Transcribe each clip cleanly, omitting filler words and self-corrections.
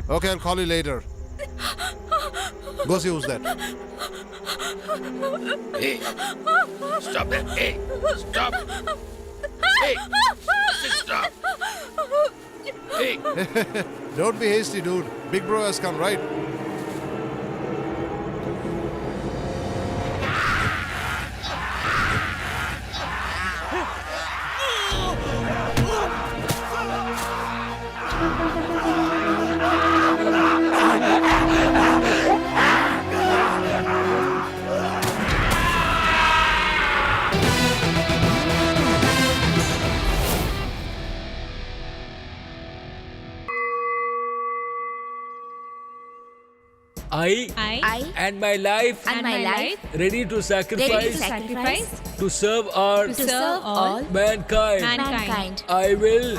Okay, I'll call you later. Go see who's that. Hey, stop that. Hey, stop. Hey, stop. Hey, Don't be hasty, dude. Big bro has come, right? I and my life and my life ready to ready to sacrifice sacrifice to serve our to serve all mankind. mankind. I will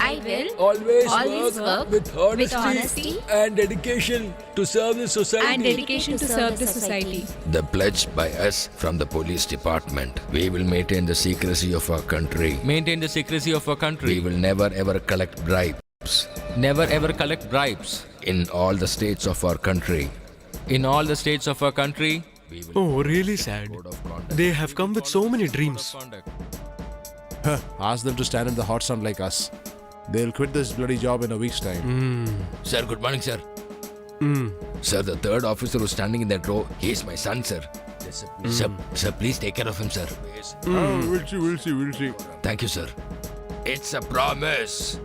always always work work with honesty and dedication to serve the society. and dedication to serve the society. the pledge by us from the police department. We will maintain the secrecy of our country. Maintain the secrecy of our We country. will never ever collect bribes Never ever collect bribes. in all the states of our country. In all the states of our country, We will Oh, really sad. code of conduct. They have come with so many dreams. Ask them to stand in the hot sun like us. They'll quit this bloody job in a week's time. Sir, good morning, sir. Sir, the third officer who's standing in that row, he is my son, sir. Sir, please take care of him, sir. Oh, we'll see. Thank you, sir. It's a promise.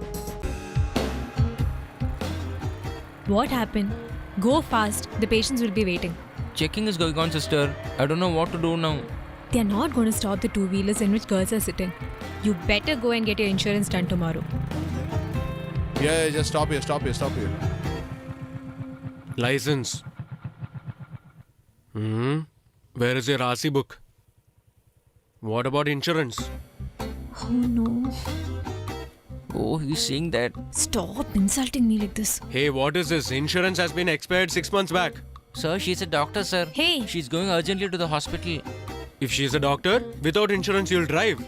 What happened? Go fast. The patients will be waiting. checking is going on, sister. I don't know what to do now. They are not going to stop the two-wheelers in which girls are sitting. You better go and get your insurance done tomorrow. Yeah, just stop here. License. Where is your RC book? What about insurance? Oh no. Oh, he's saying that. Stop insulting me like this. Hey, what is this? Insurance has been expired 6 months back. Sir, she's a doctor, sir. Hey. She's going urgently to the hospital. If she is a doctor, without insurance you'll drive.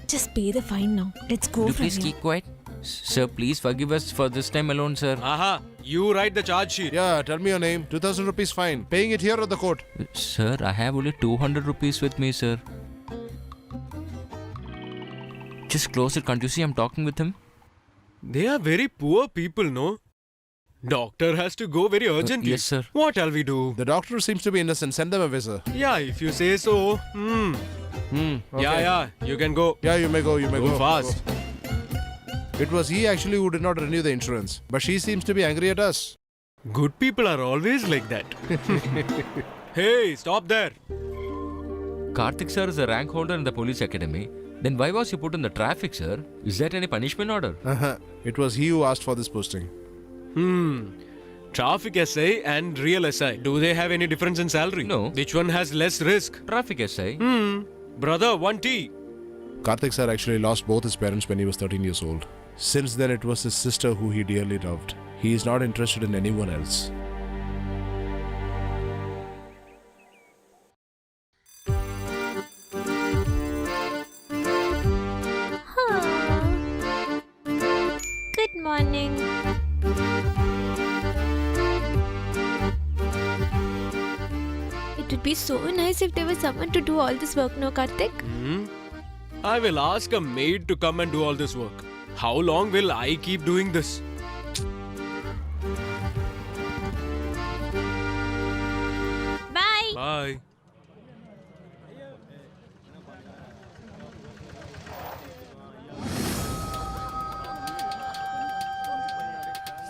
Just pay the fine now. Let's go Could you from please here. keep quiet? Sir, please forgive us for this time alone, sir. Aha, you write the charge sheet. Yeah, tell me your name. 2,000 rupees fine. Paying it here or the court? Sir, I have only 200 rupees with me, sir. Just close it. Can't you see I'm talking with him? They are very poor people, no? Doctor has to go very urgently. yes, sir. What shall we do? The doctor seems to be innocent. Send them a visa. Yeah, if you say so. Yeah, you can go. Yeah, you may go. Go fast. Go. It was he actually who did not renew the insurance. But she seems to be angry at us. Good people are always like that. Hey, stop there. Karthik sir is a rank holder in the police academy. Then why was he put in the traffic, sir? Is that any punishment order? It was he who asked for this posting. Traffic SI and real SI. Do they have any difference in salary? No. Which one has less risk? Traffic SI. Brother, one tea. Karthik sir actually lost both his parents when he was 13 years old. Since then, it was his sister who he dearly loved. He is not interested in anyone else. Good morning. It would be so nice if there was someone to do all this work, no, Karthik? I will ask a maid to come and do all this work. How long will I keep doing this? Bye. Bye.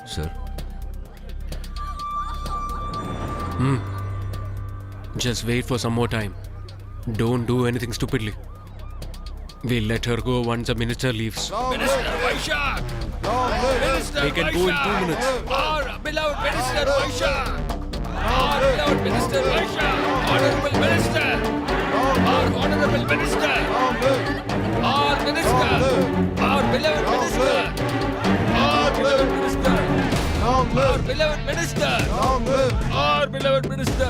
Sir. Just wait for some more time. Don't do anything stupidly. We'll let her go once the minister leaves. Minister Vaishak! Minister They can go in 2 minutes. Our beloved Minister Vaishak! Our beloved Minister Vaishak! Honorable Minister! Our Honorable Minister! Our Minister! Our beloved Minister! Our beloved Minister! Our beloved Minister!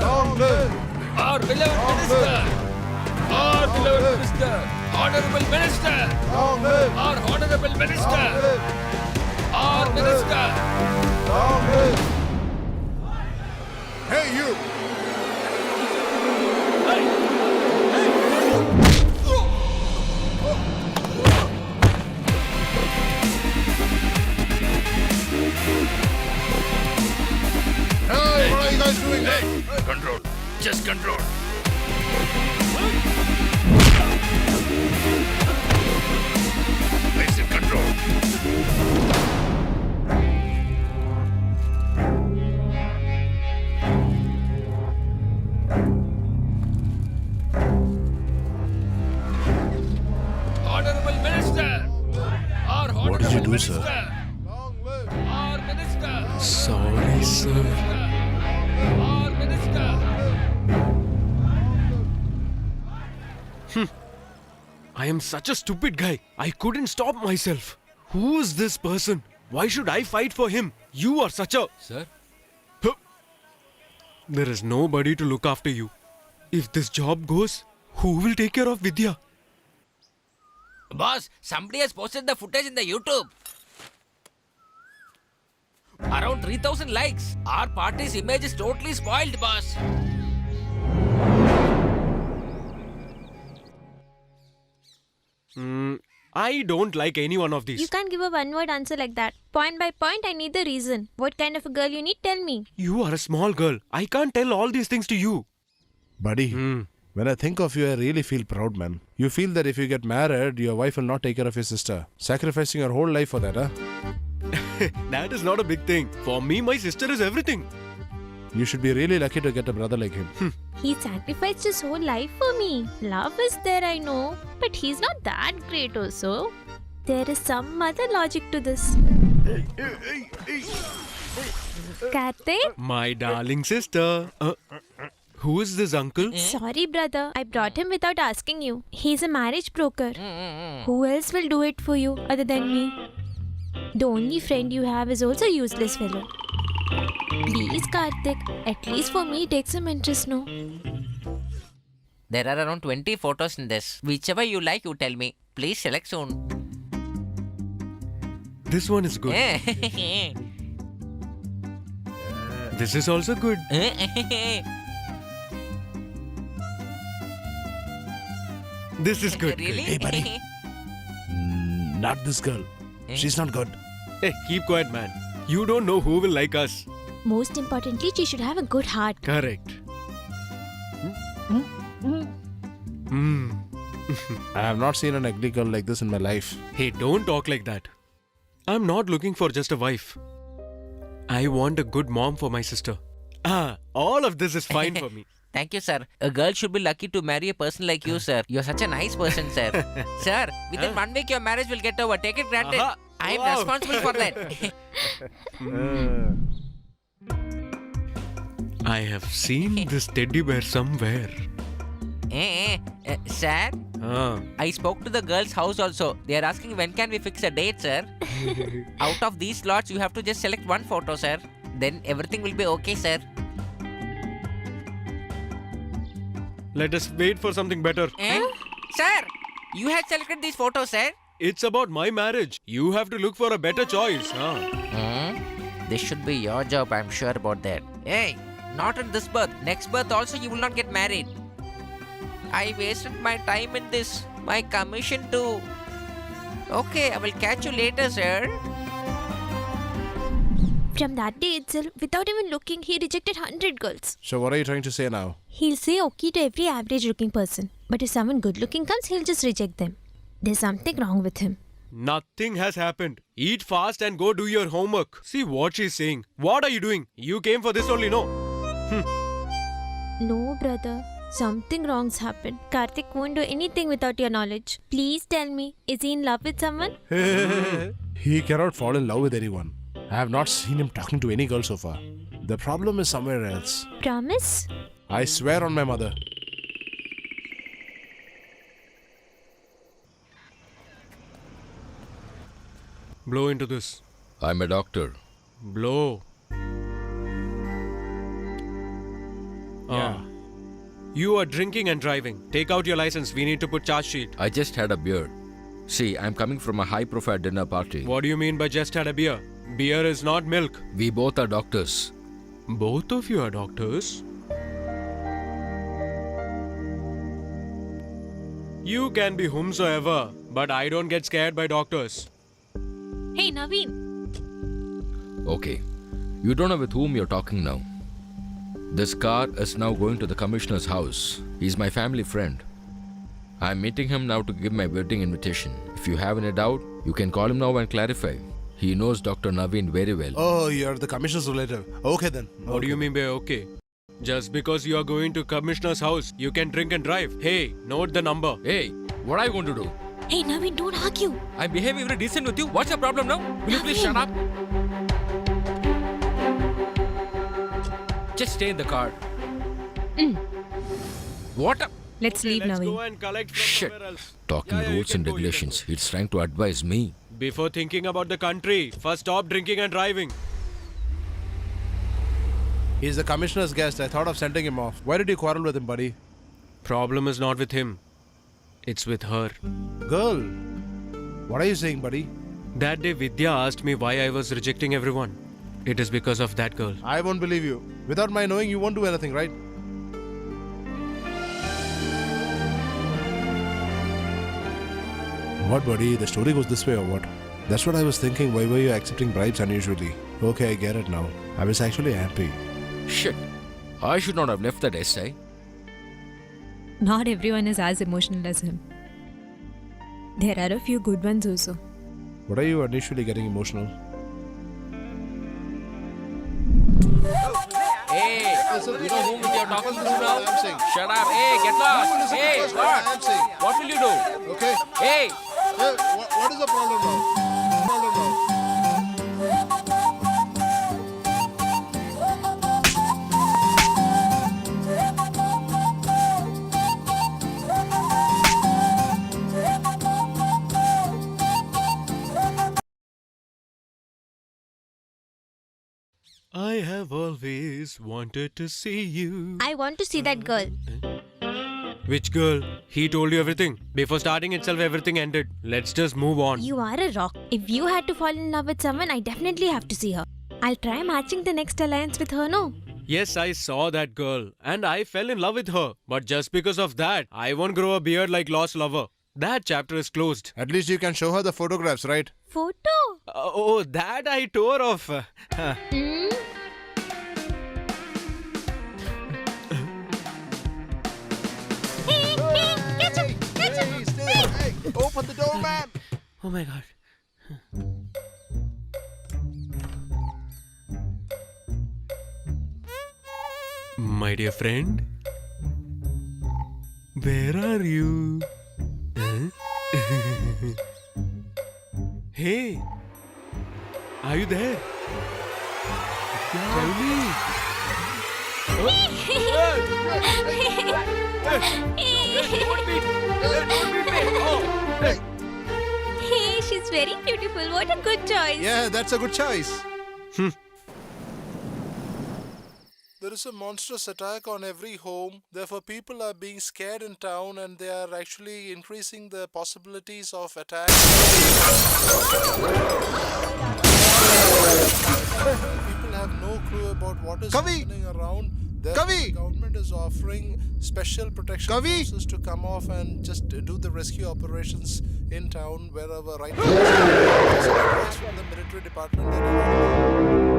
Our beloved Minister! Our beloved Minister! Our beloved Minister! Honorable Minister! Our Honorable Minister! Our Minister! Hey, you! Hey, what are you guys doing? Hey, control. Just control. I said control. Honorable Minister! Our What did you Honorable do, sir? Minister! Our Minister! Sorry, sir. Our Minister! I am such a stupid guy. I couldn't stop myself. Who is this person? Why should I fight for him? You are such a... Sir? There is nobody to look after you. If this job goes, who will take care of Vidya? Boss, somebody has posted the footage in the YouTube. Around 3,000 likes. Our party's image is totally spoiled, boss. I don't like any one of You these. can't give a one-word answer like that. Point by point, I need the reason. What kind of a girl you need? Tell me. You are a small girl. I can't tell all these things to you. Buddy, when I think of you, I really feel proud, man. You feel that if you get married, your wife will not take care of your sister. Sacrificing your whole life for that, huh? That is not a big thing. For me, my sister is everything. You should be really lucky to get a brother like him. He sacrificed his whole life for me. Love is there, I know. But he's not that great also. There is some other logic to this. Karthik? My darling sister. Who is this uncle? Sorry, brother. I brought him without asking you. He's a marriage broker. Who else will do it for you other than me? The only friend you have is also a useless fellow. Please, Karthik. At least for me, take some interest, no? There are around 20 photos in this. Whichever you like, you tell me. Please select soon. This one is good. This is also good. This is good. Really? Hey, buddy. Not this girl. She's not good. Hey, keep quiet, man. You don't know who will like us. Most importantly, she should have a good heart. Correct. I have not seen an ugly girl like this in my life. Hey, don't talk like that. I'm not looking for just a wife. I want a good mom for my sister. All of this is fine for me. Thank you, sir. A girl should be lucky to marry a person like you, sir. You're such a nice person, sir. Sir, within 1 week your marriage will get over. Take it granted. I am Wow. responsible for that. I have seen this teddy bear somewhere. Sir, I spoke to the girl's house also. They are asking when can we fix a date, sir. Out of these slots, you have to just select one photo, sir. Then everything will be okay, sir. Let us wait for something better. Sir, you had selected these photos, sir. It's about my marriage. You have to look for a better choice. This should be your job, I'm sure about that. Hey, not in this birth. Next birth also you will not get married. I wasted my time in this. My commission too. Okay, I will catch you later, sir. From that day itself, without even looking, he rejected 100 girls. So what are you trying to say now? He'll say okay to every average looking person. But if someone good looking comes, he'll just reject them. There's something wrong with him. Nothing has happened. Eat fast and go do your homework. See what she's saying. What are you doing? You came for this only, no? No, brother. Something wrong's happened. Karthik won't do anything without your knowledge. Please tell me, is he in love with someone? He cannot fall in love with anyone. I have not seen him talking to any girl so far. The problem is somewhere else. Promise? I swear on my mother. Blow into this. I'm a doctor. Blow. You are drinking and driving. Take out your license. We need to put charge sheet. I just had a beer. See, I'm coming from a high-profile dinner party. What do you mean by just had a beer? Beer is not milk. We both are doctors. Both of you are doctors. You can be whomsoever, but I don't get scared by doctors. Hey, Naveen. Okay, you don't know with whom you're talking now. This car is now going to the commissioner's house. He's my family friend. I'm meeting him now to give my wedding invitation. If you have any doubt, you can call him now and clarify. He knows Dr. Naveen very well. Oh, you're the commissioner's relative. Okay then. What do you mean by okay? Just because you are going to commissioner's house, you can drink and drive. Hey, note the number. Hey, what are you going to do? Hey, Naveen, don't argue. I'm behaving very decent with you. What's your problem now? Will you please shut up? Just stay in the car. What? Let's leave, Let's go Naveen. and collect from Shit. somewhere else. Talking Yeah, you rules can and go, you can regulations. go. He's trying to advise me. Before thinking about the country, first stop drinking and driving. He's the commissioner's guest. I thought of sending him off. Why did you quarrel with him, buddy? Problem is not with him. It's with her. Girl. What are you saying, buddy? That day Vidya asked me why I was rejecting everyone. It is because of that girl. I won't believe you. Without my knowing, you won't do anything, right? What, buddy? The story goes this way or what? That's what I was thinking. Why were you accepting bribes unusually? Okay, I get it now. I was actually happy. Shit. I should not have left that essay. Not everyone is as emotional as him. There are a few good ones also. What are you initially getting emotional? Hey, you know whom you're talking to now? I'm saying. Shut up. Hey, get lost. Hey, what? I'm saying. What will you do? Okay. Hey, What is the problem now? I have always wanted to see you. I want to see that girl. Which girl? He told you everything. Before starting itself, everything ended. Let's just move on. You are a rock. If you had to fall in love with someone, I definitely have to see her. I'll try matching the next alliance with her, no? Yes, I saw that girl and I fell in love with her. But just because of that, I won't grow a beard like lost lover. That chapter is closed. At least you can show her the photographs, right? Photo? Oh, that I tore off. Hmm? Hey, catch him! Catch him! Hey, open the door, man! Oh my god. My dear friend, where are you? Huh? Hey, are you there? Tell me. Hey, she's very beautiful. What a good choice. Yeah, that's a good choice. There is a monstrous attack on every home. Therefore, people are being scared in town and they are actually increasing the possibilities of attacks. People have no clue about what is happening around. Therefore, the government is offering special protection forces to come off and just do the rescue operations in town wherever right now. There's an advice from the military department that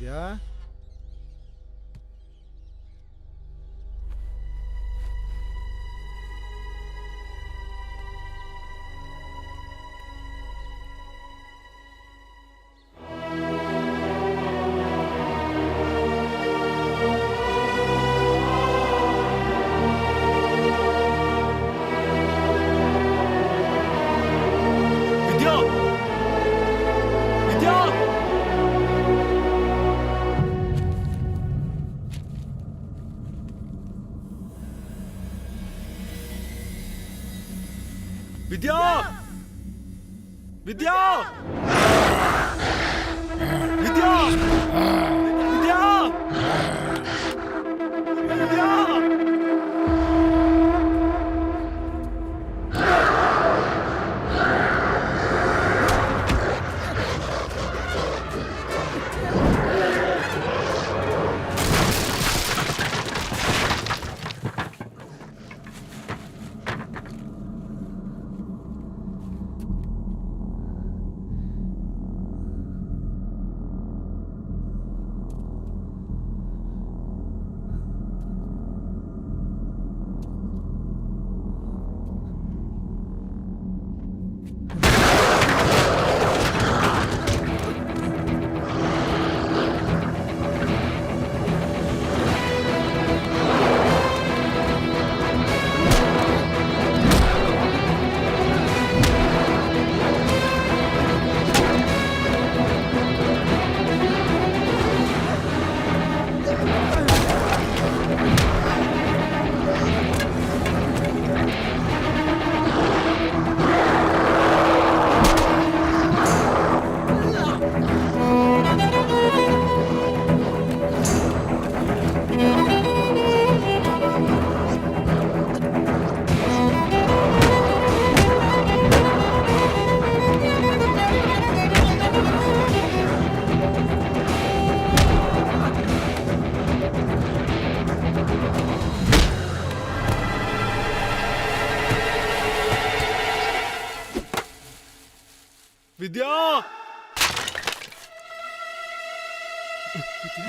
Yeah. Vidya! Vidya! Vidya! Vidya! Vidya! Vidya! Vidya! Vidya!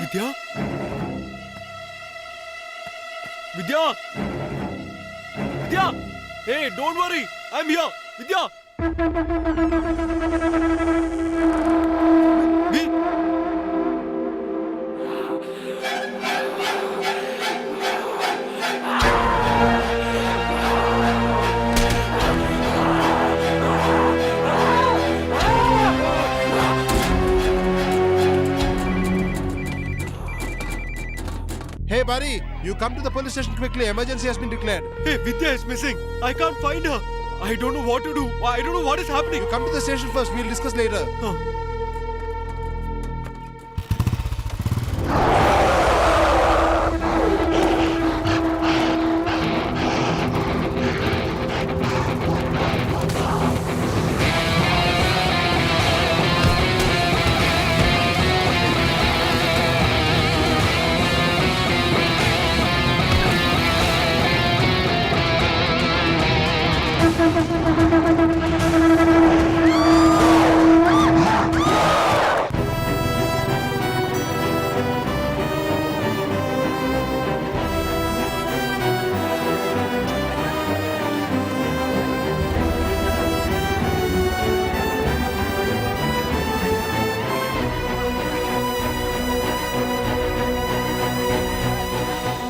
Vidya? Vidya! Vidya! Hey, don't worry. I'm here. Vidya! Hey, buddy, you come to the police station quickly. Emergency has been declared. Hey, Vidya is missing. I can't find her. I don't know what to do. I don't know what is happening. You come to the station first. We'll discuss later.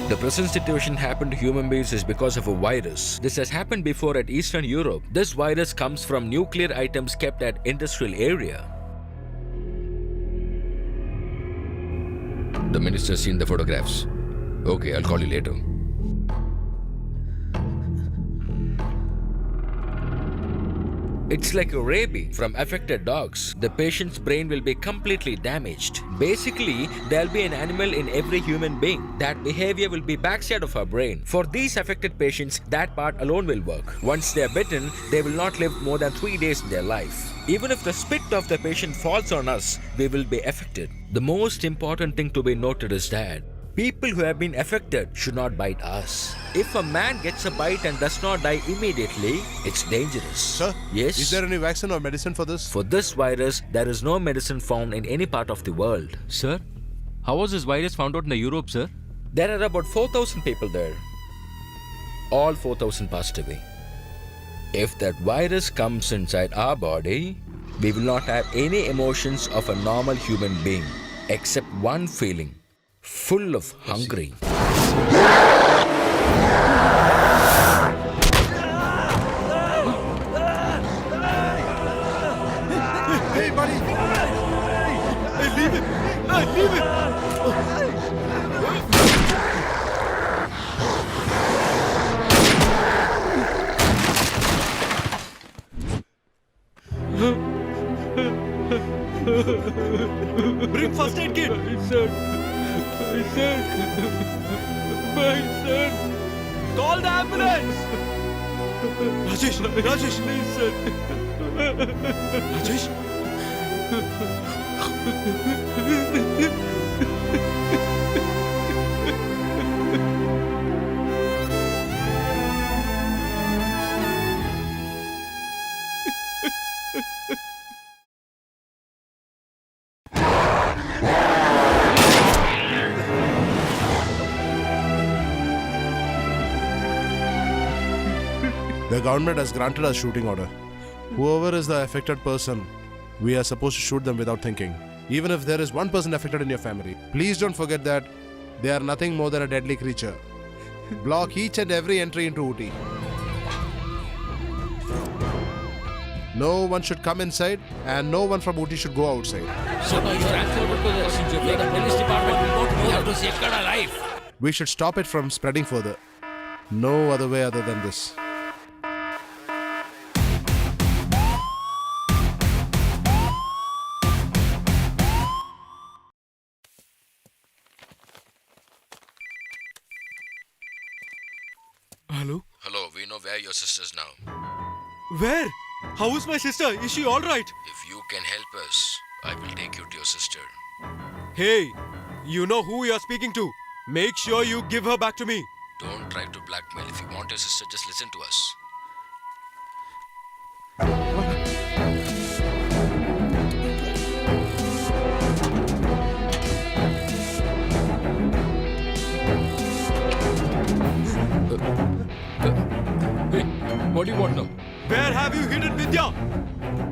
The present situation happened to human beings is because of a virus. This has happened before at Eastern Europe. This virus comes from nuclear items kept at industrial area. The minister's seen the photographs. Okay, I'll call you later. It's like a rabies from affected dogs. The patient's brain will be completely damaged. Basically, there'll be an animal in every human being. That behavior will be backside of our brain. For these affected patients, that part alone will work. Once they are bitten, they will not live more than 3 days in their life. Even if the spit of the patient falls on us, we will be affected. The most important thing to be noted is that people who have been affected should not bite us. If a man gets a bite and does not die immediately, it's dangerous. Sir? Yes? Is there any vaccine or medicine for this? For this virus, there is no medicine found in any part of the world. Sir, how was this virus found out in the Europe, sir? There are about 4,000 people there. All 4,000 passed away. If that virus comes inside our body, we will not have any emotions of a normal human being, except one feeling, full of hungry. Hey, buddy! Hey, leave him! Hey, leave him! Bring first aid kit. My son. Call the ambulance. Rajesh. Please, sir. Rajesh. The government has granted us shooting order. Whoever is the affected person, we are supposed to shoot them without thinking. Even if there is one person affected in your family, please don't forget that they are nothing more than a deadly creature. Block each and every entry into Ooty. No one should come inside and no one from Ooty should go outside. So now you're answerable to the since you're the police department. We have to safeguard our life. We should stop it from spreading further. No other way other than this. Hello? Hello, we know where your sister's now. Where? How is my sister? Is she alright? If you can help us, I will take you to your sister. Hey, you know who you're speaking to. Make sure you give her back to me. Don't try to blackmail. If you want your sister, just listen to us. Hey, what do you want now? Where have you hidden Vidya?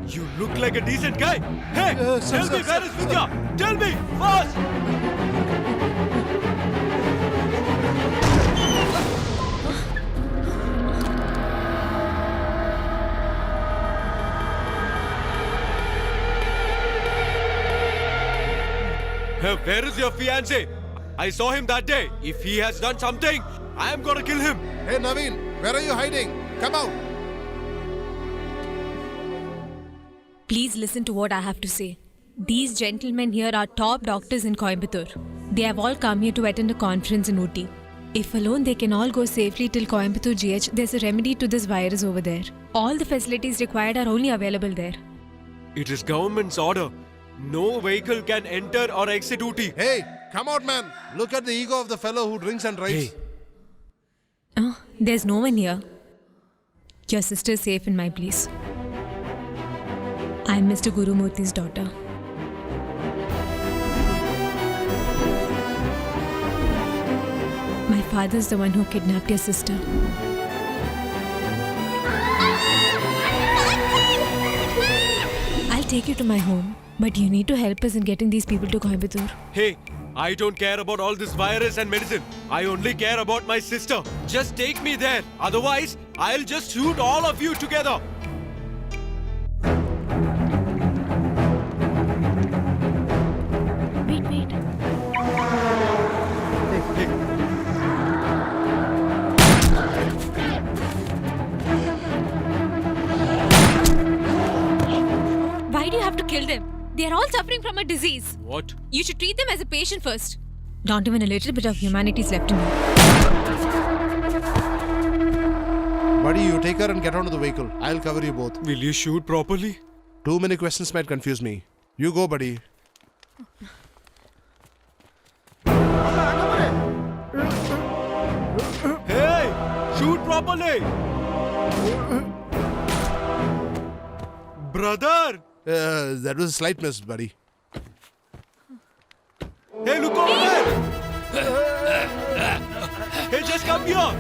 You look like a decent guy. Hey, tell me where is Vidya? Tell me, fast! Where is your fiancé? I saw him that day. If he has done something, I am gonna kill him. Hey Naveen, where are you hiding? Come out! Please listen to what I have to say. These gentlemen here are top doctors in Coimbatore. They have all come here to attend a conference in Ooty. If alone they can all go safely till Coimbatore GH, there's a remedy to this virus over there. All the facilities required are only available there. It is government's order. No vehicle can enter or exit Ooty. Hey, come out man! Look at the ego of the fellow who drinks and drives. Hey. There's no one here. Your sister is safe in my place. I'm Mr. Gurumurthy's daughter. My father's the one who kidnapped your sister. I'll take you to my home, but you need to help us in getting these people to Coimbatore. Hey, I don't care about all this virus and medicine. I only care about my sister. Just take me there. Otherwise, I'll just shoot all of you together. Wait. Why do you have to kill them? They are all suffering from a disease. What? You should treat them as a patient first. Not even a little bit of humanity is left in you. Buddy, you take her and get onto the vehicle. I'll cover you both. Will you shoot properly? Too many questions might confuse me. You go, buddy. Hey, shoot properly. Brother. That was a slight miss, buddy. Hey, look over there. Hey, just come here.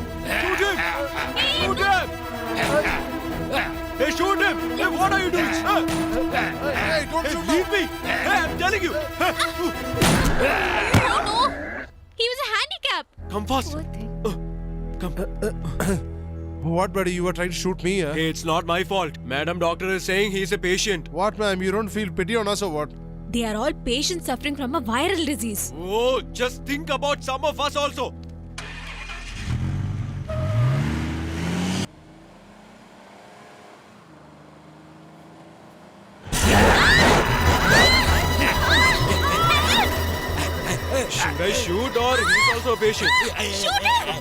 Shoot him. Shoot him. Hey, shoot him. Hey, what are you doing? Hey, don't shoot Leave me. Hey, I'm telling you. No. He was a handicap. Come fast. Come. What, buddy? You were trying to shoot me, huh? Hey, it's not my fault. Madam Doctor is saying he's a patient. What, ma'am? You don't feel pity on us or what? They are all patients suffering from a viral disease. Oh, just think about some of us also. Should I shoot or he's also a patient?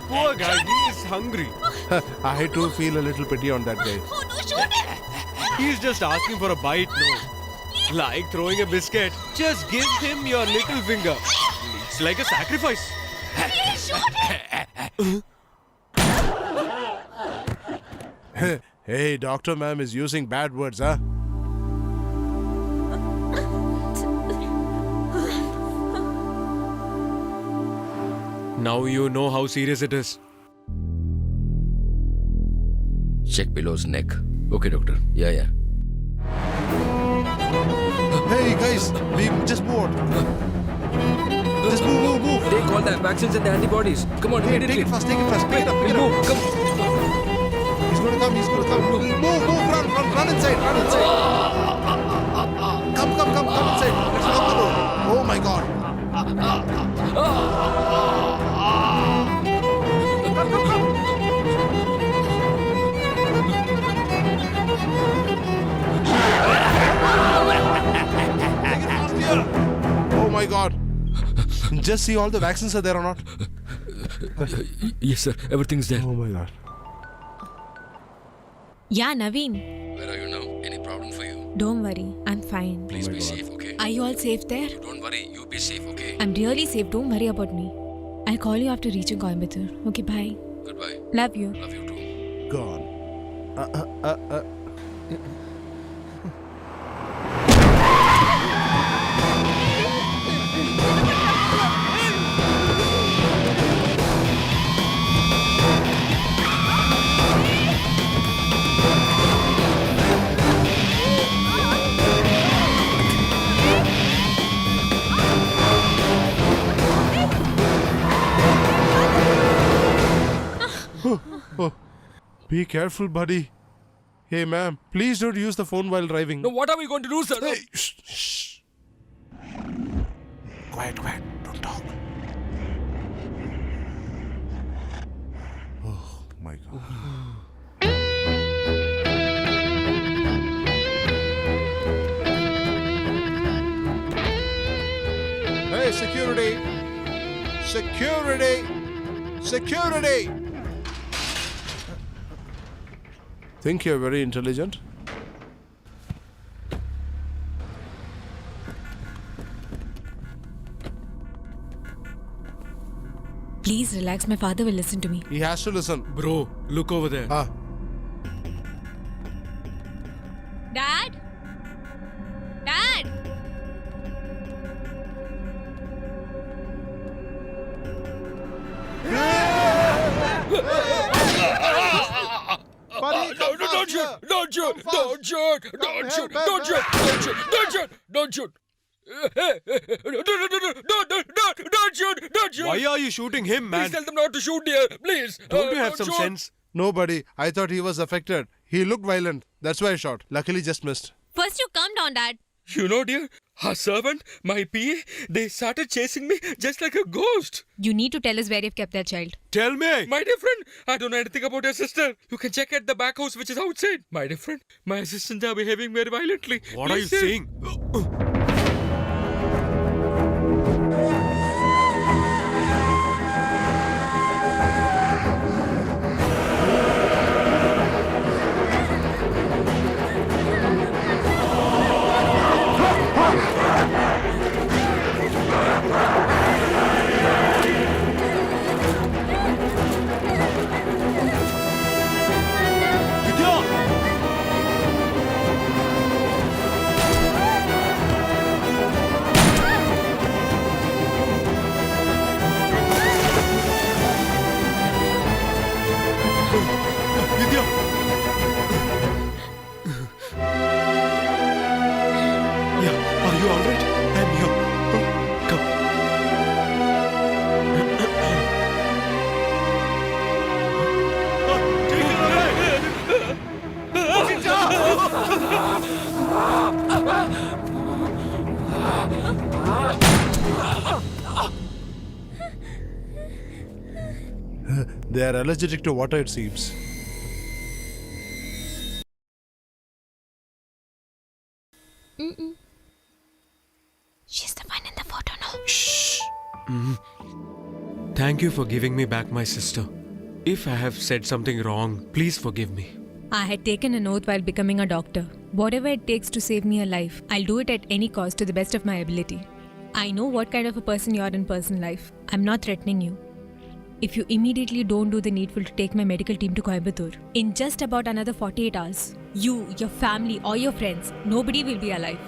Poor guy, he is hungry. I too feel a little pity on that guy. He's just asking for a bite, no? Like throwing a biscuit. Just give him your little finger. It's like a sacrifice. Hey, doctor ma'am is using bad words, huh? Now you know how serious it is. Check billow's neck. Okay, doctor. Yeah. Hey guys, we just moved. Just move. Take all the vaccines and the antibodies. Come on, Hey, immediately. take it fast. Pick it up. Move, come. He's gonna come. Move, run inside. Come inside. Let's lock the door. Oh my god. Take it fast here. Oh my god. Just see all the vaccines are there or not. Yes, sir. Everything's there. Oh my god. Yeah, Naveen. Where are you now? Any problem for you? Don't worry, I'm fine. Please be safe, okay? Are you all safe there? Don't worry, you be safe, okay? I'm really safe. Don't worry about me. I'll call you after reaching Coimbatore. Okay, bye. Goodbye. Love you. Love you too. Gone. Be careful, buddy. Hey, ma'am, please don't use the phone while driving. Now, what are we going to do, sir? Hey, shh. Quiet. Don't talk. Oh my god. Hey, security! Think you're very intelligent? Please relax. My father will listen to me. He has to listen. Bro, look over there. Dad? Buddy, Don't shoot! Don't shoot! Why are you shooting him, man? Please tell them not to shoot, dear. Please. Don't you have some shoot. sense? No, buddy. I thought he was affected. He looked violent. That's why I shot. Luckily, just missed. First you calm down, Dad. You know, dear, our servant, my PA, they started chasing me just like a ghost. You need to tell us where you've kept that child. Tell me. My dear friend, I don't know anything about your sister. You can check at the back house which is outside. My dear friend, my assistants are behaving very violently. What are you Please, sir. saying? Vidya! Yeah, are you alright? I'm here. Oh, come. Take it away! They are allergic to water, it seems. She's the one in the photo now. Shh. Thank you for giving me back my sister. If I have said something wrong, please forgive me. I had taken an oath while becoming a doctor. Whatever it takes to save me a life, I'll do it at any cost to the best of my ability. I know what kind of a person you are in personal life. I'm not threatening you. If you immediately don't do the needful to take my medical team to Coimbatore, in just about another 48 hours, you, your family, or your friends, nobody will be alive.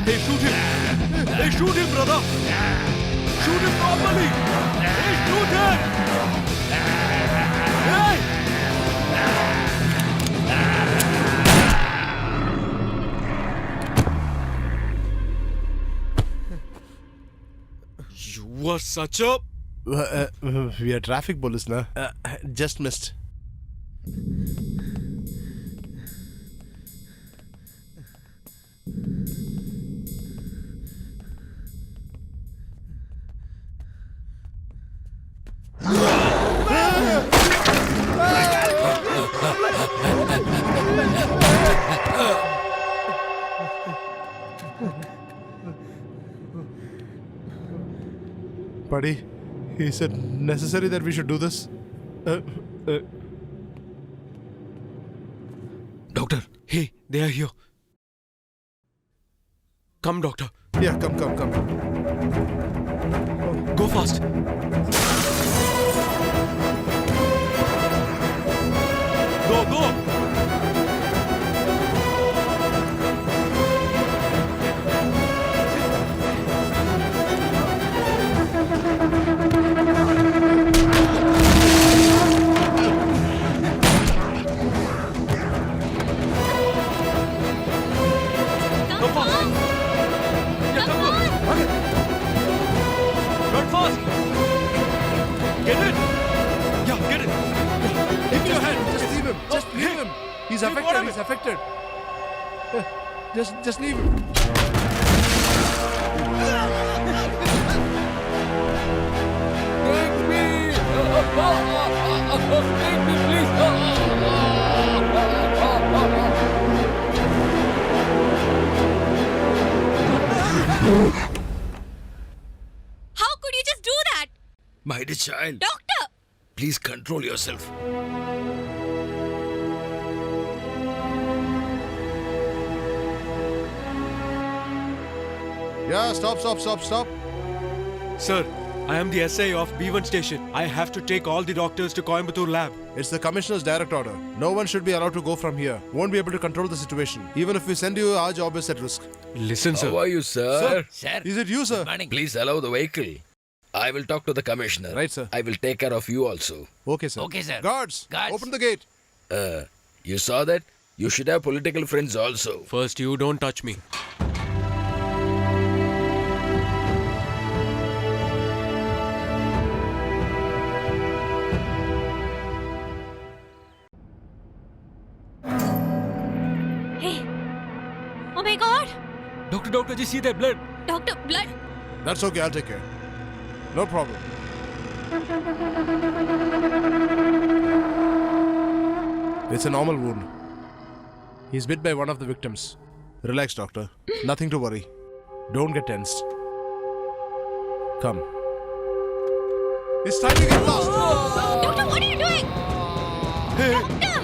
Hey, shoot him! Hey, shoot him, brother! Shoot him properly! Hey, shoot him! Hey! You were such a... We are traffic police, na? Just missed. Buddy, is it necessary that we should do this? Doctor, hey, they are here. Come, doctor. Yeah, come. Go fast. Go! Run fast! Get it! Yeah, get it! Give me your hand. Just leave him. Just leave him. He's affected. whatever. He's affected. Just leave him. Take me! Take me, please! How could you just do that? My dear child, Doctor! please control yourself. Yeah, stop. Sir, I am the SA of B1 station. I have to take all the doctors to Coimbatore lab. It's the commissioner's direct order. No one should be allowed to go from here. Won't be able to control the situation. Even if we send you, our job is at risk. Listen, How sir. are you, sir? Sir, Is it you, sir? Please allow the vehicle. I will talk to the commissioner. Right, sir. I will take care of you also. Okay, sir. Okay, sir. Guards, Guards. open the gate. You saw that? You should have political friends also. First, you don't touch me. Hey! Oh my god! Doctor, just see that blood. Doctor, blood! That's okay, I'll take care. No problem. It's a normal wound. He's bit by one of the victims. Relax, doctor. Nothing to worry. Don't get tensed. Come. It's time to get lost! Doctor, what are you doing? Doctor!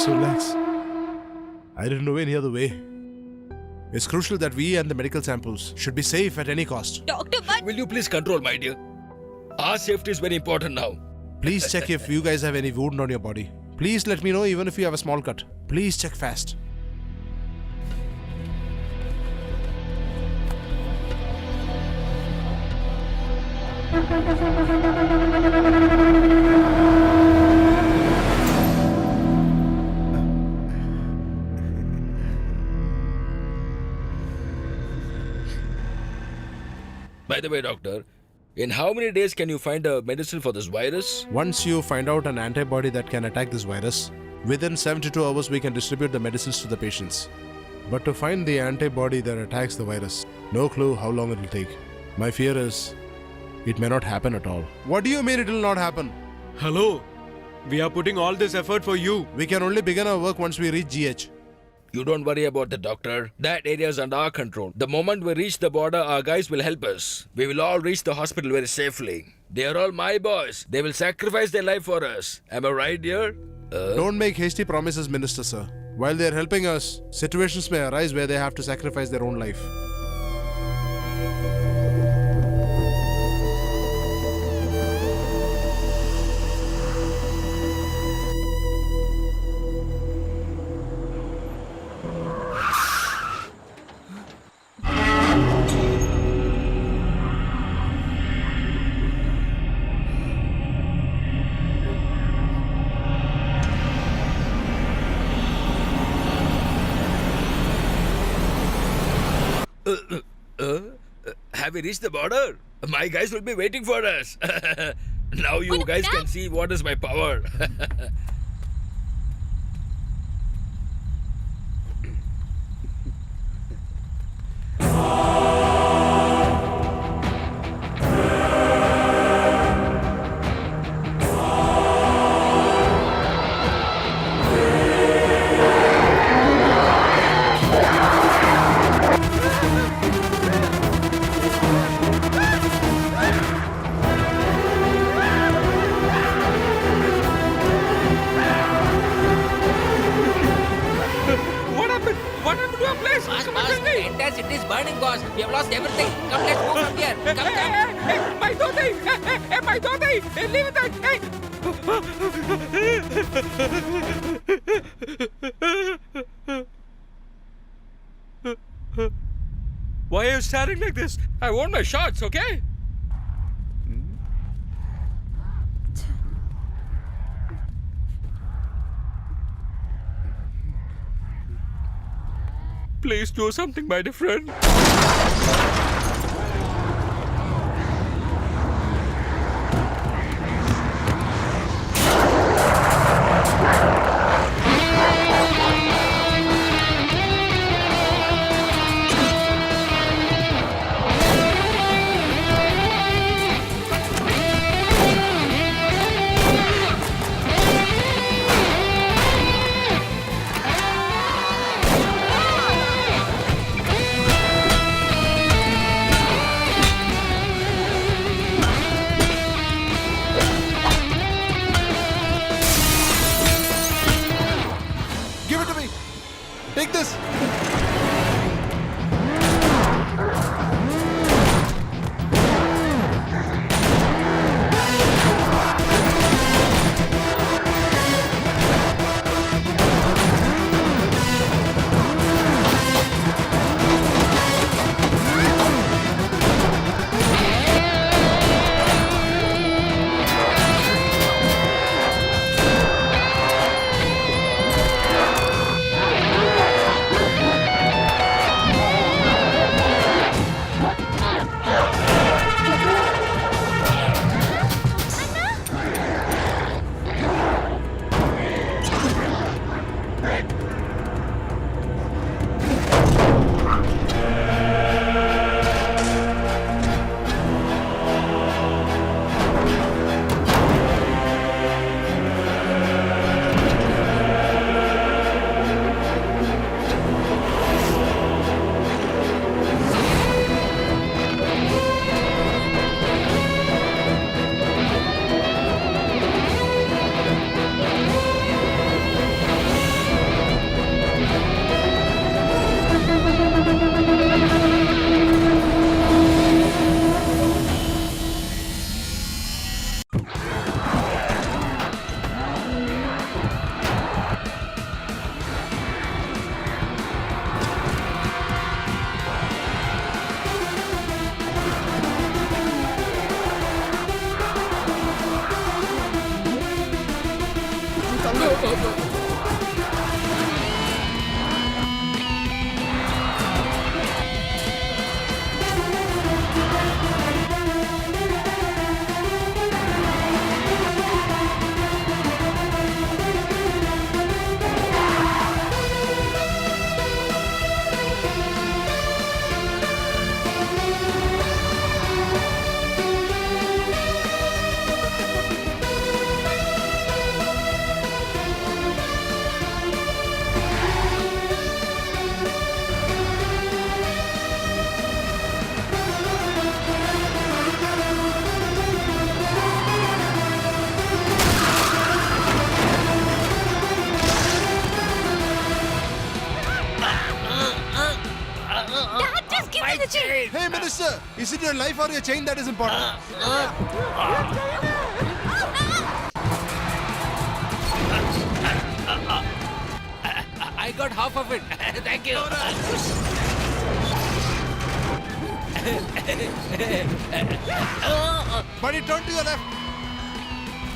Just relax. I didn't know any other way. It's crucial that we and the medical samples should be safe at any cost. Doctor, but Will you please control, my dear? Our safety is very important now. Please check if you guys have any wound on your body. Please let me know even if you have a small cut. Please check fast. By the way, doctor, in how many days can you find a medicine for this virus? Once you find out an antibody that can attack this virus, within 72 hours we can distribute the medicines to the patients. But to find the antibody that attacks the virus, no clue how long it will take. My fear is, it may not happen at all. What do you mean it will not happen? Hello. We are putting all this effort for you. We can only begin our work once we reach GH. You don't worry about the doctor. That area is under our control. The moment we reach the border, our guys will help us. We will all reach the hospital very safely. They are all my boys. They will sacrifice their life for us. Am I right, dear? Don't make hasty promises, Minister, sir. While they are helping us, situations may arise where they have to sacrifice their own life. Have we reached the border? My guys will be waiting for us. Now you guys can see what is my power. what happened? What happened to our place? Boss, Come on, boss, tell tell the me. entire city is burning, boss. We have lost everything. Come, let's move from here. Come, come. Hey, my daughter! Hey, my daughter! Hey, leave that! Hey! Why are you staring like this? I want my shots, okay? Please do something, my dear friend. Give it to me! Take this! Hey, Minister, is it your life or your chain that is important? I got half of it. Thank you. Buddy, turn to your left.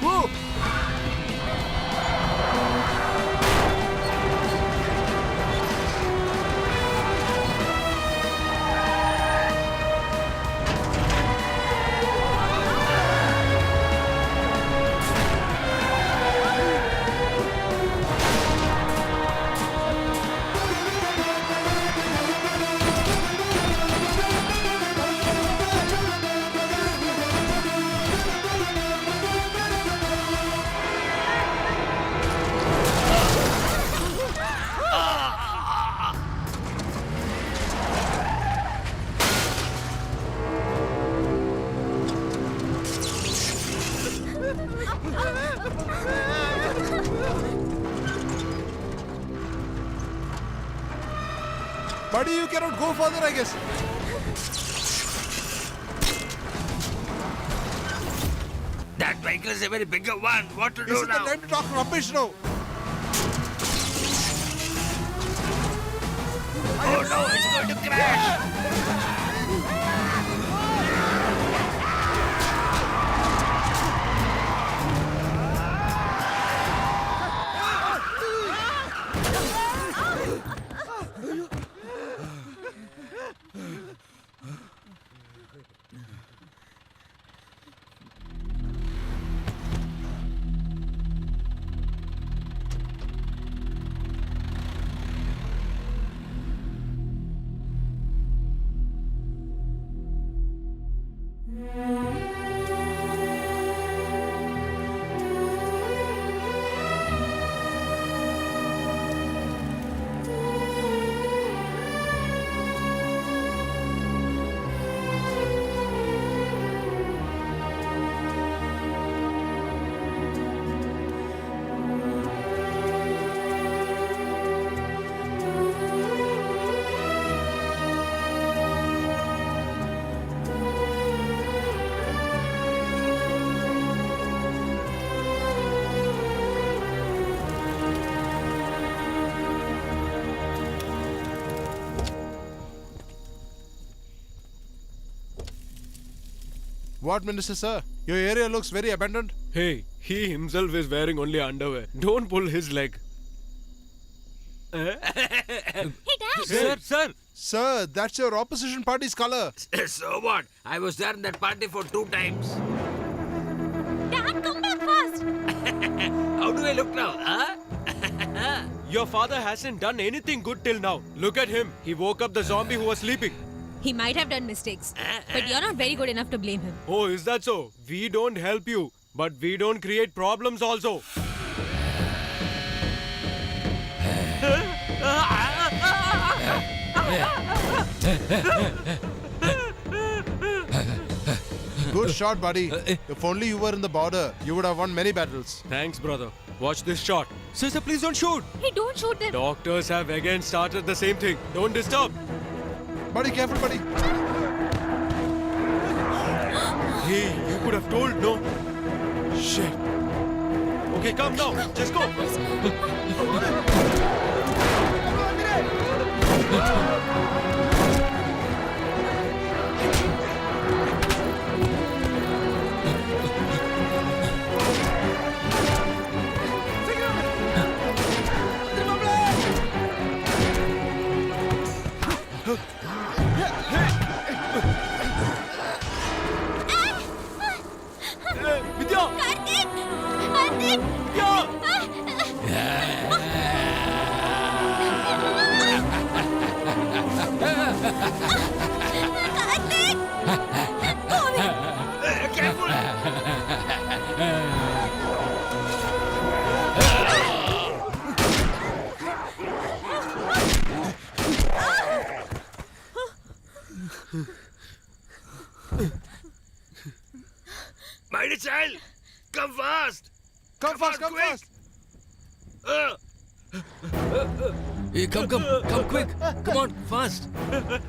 Whoa! Buddy, you cannot go further, I guess. That vehicle is a very bigger one. What to Is do it the now? time to talk rubbish now? Oh no, it's going to crash. What, Minister, sir? Your area looks very abandoned. Hey, he himself is wearing only underwear. Don't pull his leg. Hey, Dad! Sir. Sir, that's your opposition party's color. So what? I was there in that party for 2 times. Dad, come back fast! How do I look now, huh? Your father hasn't done anything good till now. Look at him. He woke up the zombie who was sleeping. He might have done mistakes, but you're not very good enough to blame him. Oh, is that so? We don't help you, but we don't create problems also. Good shot, buddy. If only you were in the border, you would have won many battles. Thanks, brother. Watch this shot. Sister, please don't shoot. Hey, don't shoot them! Doctors have again started the same thing. Don't disturb. Buddy, careful, buddy. Hey, you could have told, no? Shit. Okay, come now. Just go. Vidya! Karthik! Karthik! Vidya! Karthik! My dear child, come fast. Come fast, come quick. fast. Hey, come quick. Come on, fast.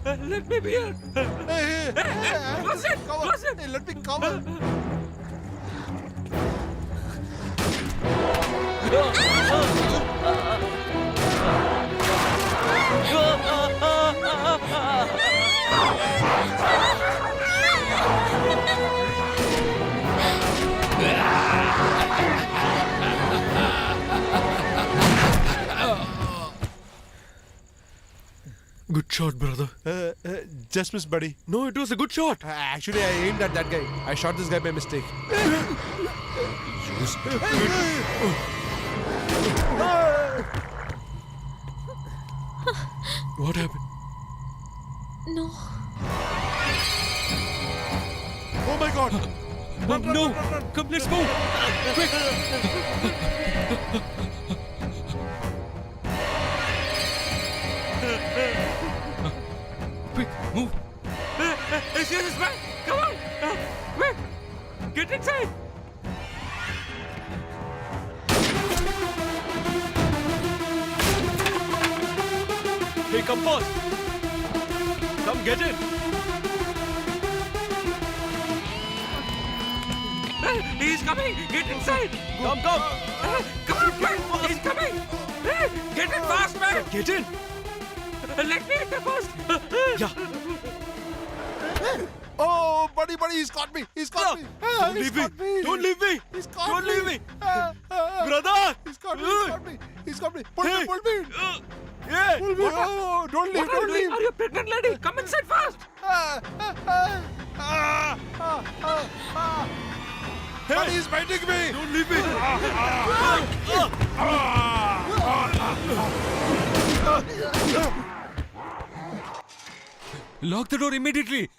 Let me be here. Hey, hey, Close it! Cover. Close it! Hey, let me cover. Good shot, brother. Just miss, buddy. No, it was a good shot. Actually, I aimed at that guy. I shot this guy by mistake. What happened? No. Oh my God! Run, run, No! run, run, run. Come, let's move! Quick! Quick, move! Is this man? Come on! Quick! Get inside! Hey, come fast! Come, get in! He's coming! Get inside! Come, come! Come on, quick! He's coming! Get in fast, man! Get in! Let me enter first! Yeah! Oh, buddy, he's caught me. He's caught me. Don't He's leave me! caught me. Don't leave me! He's caught Don't me. leave me! Brother! Brother! He's caught me. He's caught me. He's caught me. Pull me, Hey. pull me. Yeah! Pull me. Oh, don't leave, What are you don't doing? leave. Are you pregnant, lady? Come inside fast! Buddy, he's biting me. Don't leave me! Lock the door immediately!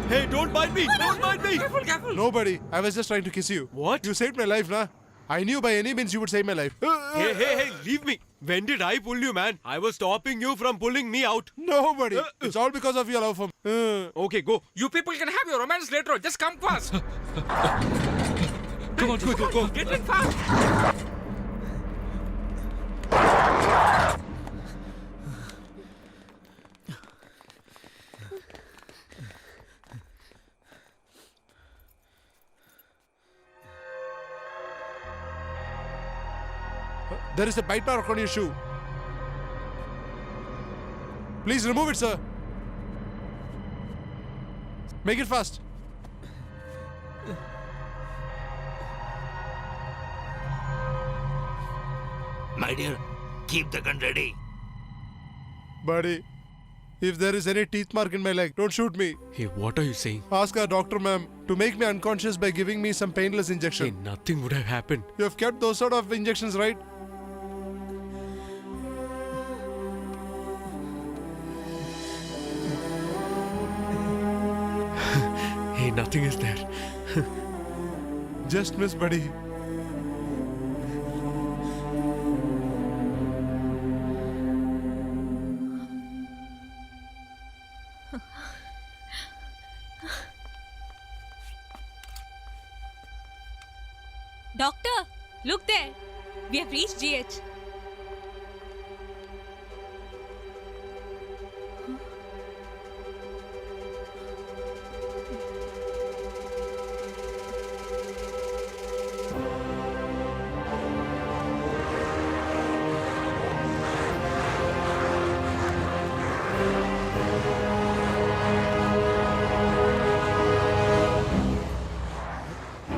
Hey, don't bite me! Don't bite me! Careful, careful! Nobody. I was just trying to kiss you. What? You saved my life, nah? I knew by any means you would save my life. Hey, leave me! When did I pull you, man? I was stopping you from pulling me out. Nobody. It's all because of your love for me. Okay, go. You people can have your romance later on. Just come fast! Come on, quick, go. Get in fast! There is a bite mark on your shoe. Please remove it, sir. Make it fast. My dear, keep the gun ready. Buddy, if there is any teeth mark in my leg, don't shoot me. Hey, what are you saying? Ask our doctor, ma'am, to make me unconscious by giving me some painless Hey, injection. nothing would have happened. You have kept those sort of injections, right? Hey, nothing is there. Just miss, buddy. Doctor, look there. We have reached GH.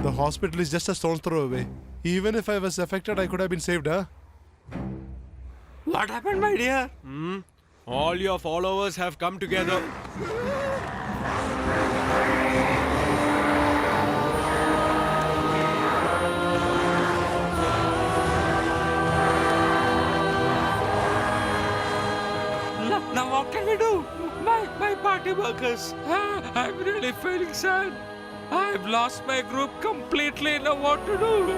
The hospital is just a stone's throw away. Even if I was affected, I could have been saved, huh? What happened, my dear? All your followers have come together. Now what can we do? My party workers. I'm really feeling sad. I've lost my group completely. Now what to do?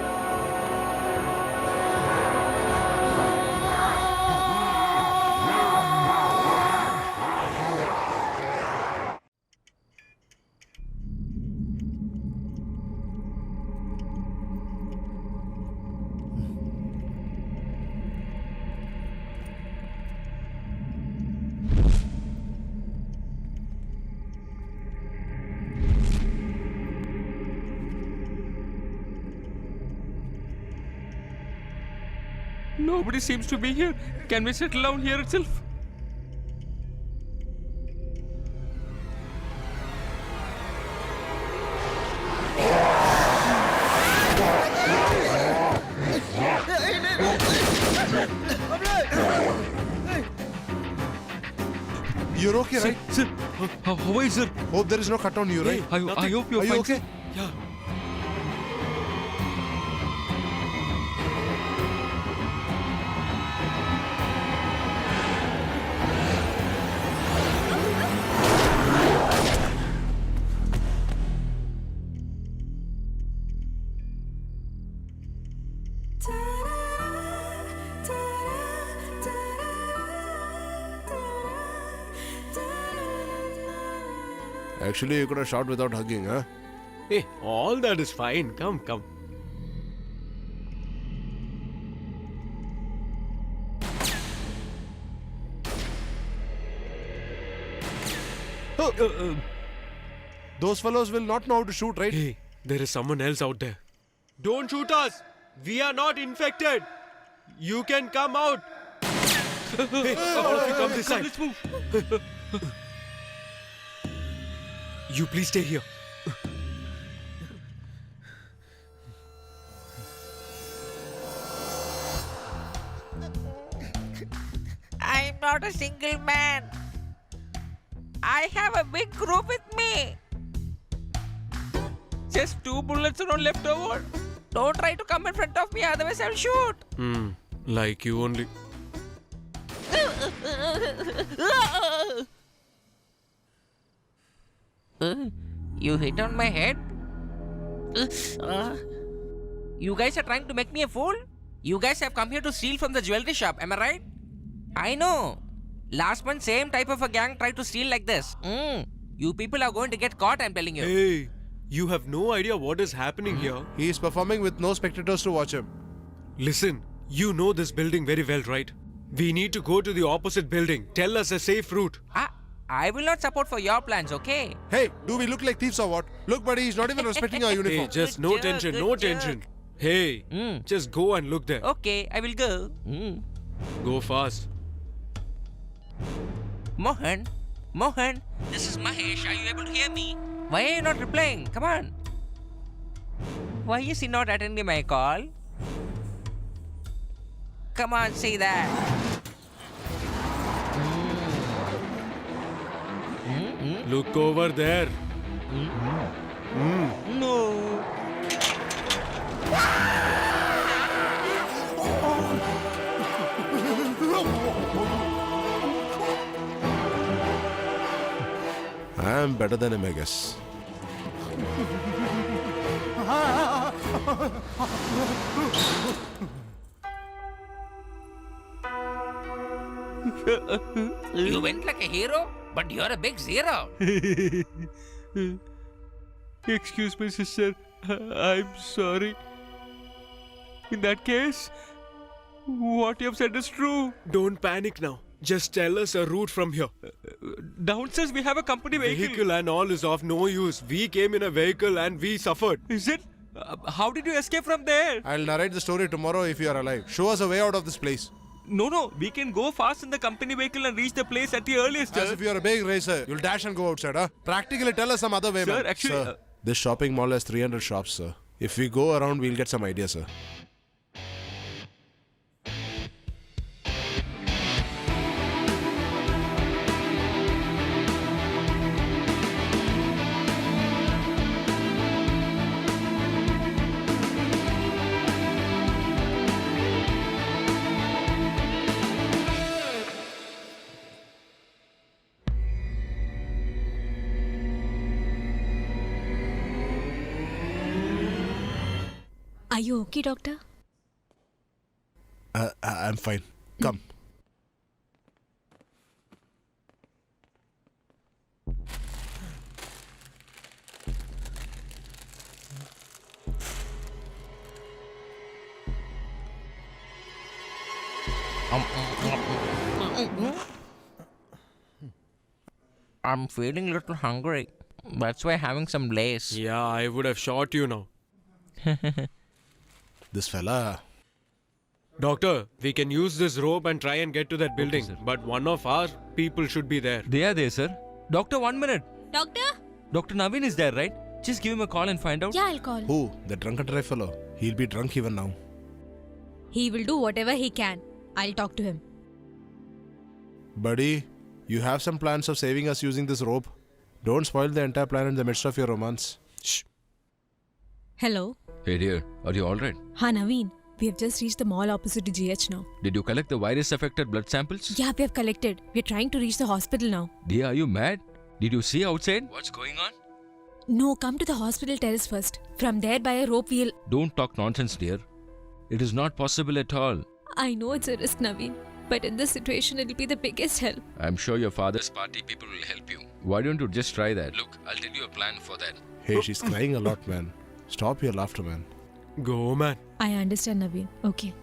Nobody seems to be here. Can we settle down here itself? You're okay, right? Sir, how are you, sir? Hope there is no cut on you, right? I nothing. hope you're Are you fine. okay? Yeah. Actually, you could have shot without hugging, huh? Hey, all that is fine. Come. Those fellows will not know how to shoot, right? Hey, there is someone else out there. Don't shoot us. We are not infected. You can come out. Hey, all of you come this side. Let's move. You please stay here. I'm not a single man. I have a big group with me. Just 2 bullets are all left over. Don't try to come in front of me, otherwise I'll shoot. Like you only. You hit on my head? You guys are trying to make me a fool? You guys have come here to steal from the jewelry shop, am I right? I know. Last month, same type of a gang tried to steal like this. You people are going to get caught, I'm telling you. Hey, you have no idea what is happening here. He is performing with no spectators to watch him. Listen, you know this building very well, right? We need to go to the opposite building. Tell us a safe route. I will not support for your plans, okay? Hey, do we look like thieves or what? Look, buddy, he's not even respecting our uniform. Hey, just no Good tension, joke, no good joke. tension. Hey, just go and look there. Okay, I will go. Go fast. Mohan, this is Mahesh. Are you able to hear me? Why are you not replying? Come on. Why is he not attending my call? Come on, say that. Look over there. No. I am better than him, I guess. You went like a hero, but you're a big zero. Excuse me, sister. I'm sorry. In that case, what you have said is true. Don't panic now. Just tell us a route from here. Downstairs, we have a company vehicle. Vehicle and all is of no use. We came in a vehicle and we suffered. Is it? How did you escape from there? I'll narrate the story tomorrow if you are alive. Show us a way out of this place. No. We can go fast in the company vehicle and reach the place at the earliest. As Sir. if you are a big racer. You'll dash and go outside, huh? Practically tell us some other way, Sir, man. actually, Sir, this shopping mall has 300 shops, sir. If we go around, we'll get some ideas, sir. Are you okay, doctor? I'm fine. Come. I'm feeling a little hungry. That's why having some lace. Yeah, I would have shot you now. This fella. Doctor, we can use this rope and try and get to that building. sir. But one of our people should be there. They are there, sir. Doctor, 1 minute. Doctor? Dr. Naveen is there, right? Just give him a call and find out. Yeah, I'll call. Who? The drunken drive fellow. He'll be drunk even now. He will do whatever he can. I'll talk to him. Buddy, you have some plans of saving us using this rope. Don't spoil the entire plan in the midst of your romance. Shh. Hello? Hey, dear, are you alright? Ha, Naveen. We have just reached the mall opposite to GH now. Did you collect the virus affected blood samples? Yeah, we have collected. We're trying to reach the hospital now. Dear, are you mad? Did you see outside? What's going on? No, come to the hospital terrace first. From there, by a rope, we'll. Don't talk nonsense, dear. It is not possible at all. I know it's a risk, Naveen. But in this situation, it'll be the biggest help. I'm sure your father's party people will help you. Why don't you just try that? Look, I'll tell you a plan for that. Hey, she's crying a lot, man. Stop your laughter, man. Go, man. I understand, Naveen. Okay.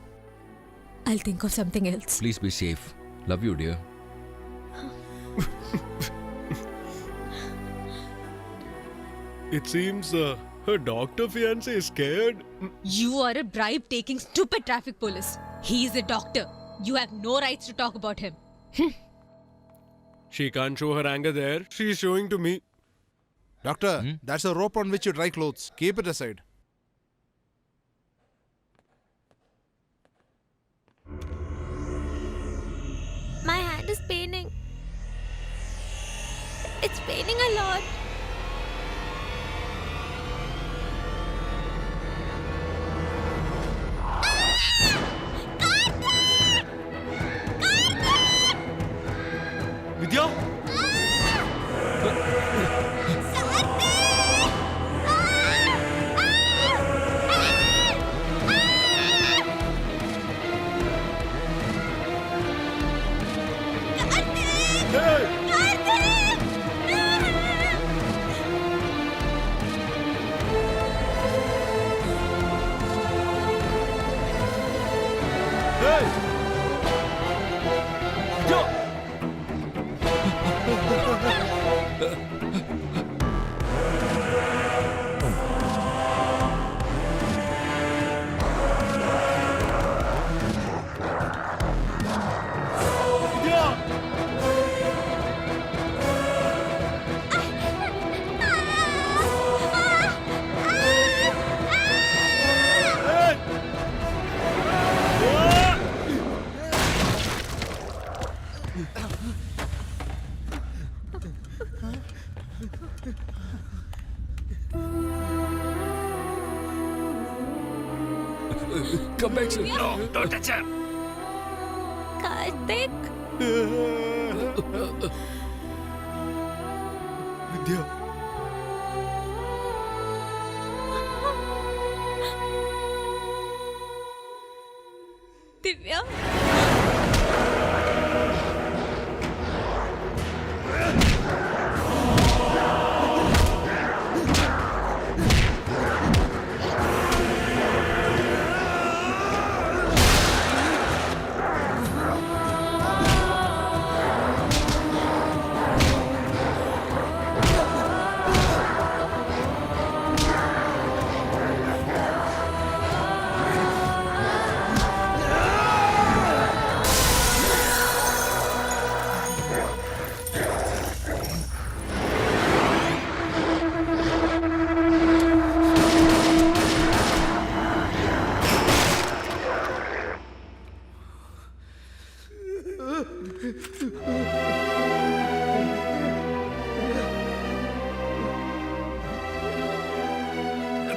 I'll think of something else. Please be safe. Love you, dear. It seems her doctor fiance is scared. You are a bribe-taking, stupid traffic police. He is a doctor. You have no rights to talk about him. She can't show her anger there. She's showing to me. Doctor, that's a rope on which you dry clothes. Keep it aside. My hand is paining. It's paining a lot. Vidya? Come back, sir. No, don't touch her. Karthik. Vidya. Divya.